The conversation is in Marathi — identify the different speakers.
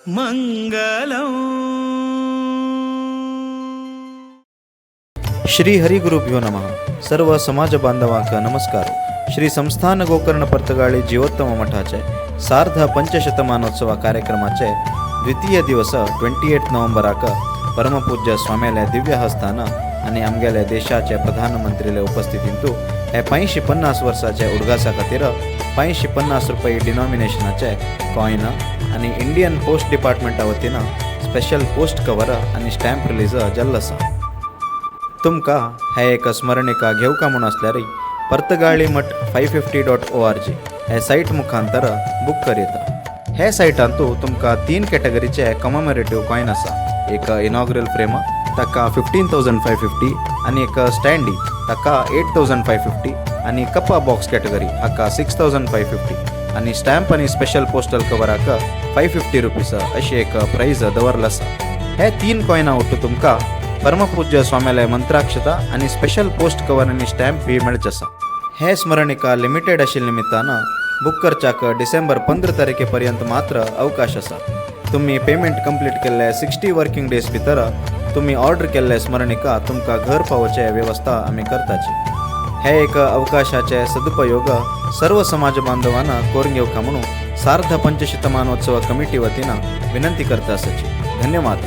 Speaker 1: मंगलम.
Speaker 2: श्री हरिगुरुभ्यो नमः. सर्व समाज बांधवांक नमस्कार. श्री संस्थान गोकर्ण पर्तगाळी जीवोत्तम मठाचे सार्ध पंचशतमानोत्सव कार्यक्रमाचे द्वितीय दिवस 28 नोव्हेंबराक परमपूज्य स्वाम्याले दिव्य हस्तान आणि आमगेले देशाचे प्रधानमंत्रीले उपस्थितींतू हे 550 वर्षाचे उडगासा खातीर 550 रुपये डिनॉमिनेशनाचे कॉइन आणि इंडियन पोस्ट डिपार्टमेंटा वतीन स्पेशल पोस्ट कवर आणि स्टॅम्प रिलीज जाल्लो आसा. तुमका हे एक स्मरणिका घेवका म्हूण आसल्यार पर्तगाळी मठ 550.org हे सायट मुखांतर बूक कर येता. हे सायटांतू तुमकां 3 कॅटेगरीचे कममेरेटिव्ह कॉइन आसा. एक इनॉग्रल फ्रेम ताका 15,550 आणि एक स्टँडी ताका 8,550 आणि कप्पा बॉक्स कॅटेगरी हाका 6,550 आणि स्टॅम्प आणि स्पेशल पोस्टल कवराक 550 रुपीज अशी एक प्राईज दवरला आसा. हे 3 कॉइना उठू तुमकां परमपूज्य स्वाम्यालय मंत्राक्षता आणि स्पेशल पोस्ट कवर आणि स्टॅम्प बी मेळचे आसा. हे स्मरणिका लिमिटेड आशिल्ले निमित्तान बुक करच्याक डिसेंबर 15 तारखेपर्यंत मात्र अवकाश आसा. तुम्ही पेमेंट कंप्लीट केल्ले 60 वर्किंग डेज भितर तुम्ही ऑर्डर केल्ले स्मरणिका तुमकां घर पावोवचे व्यवस्था आमी करताची. हे एक अवकाशाचे सदुपयोग सर्व समाज बांधवांना करून घेवका म्हणून सार्ध पंचशतमानोत्सव कमिटी वतीन विनंती करता आसाची. धन्यवाद.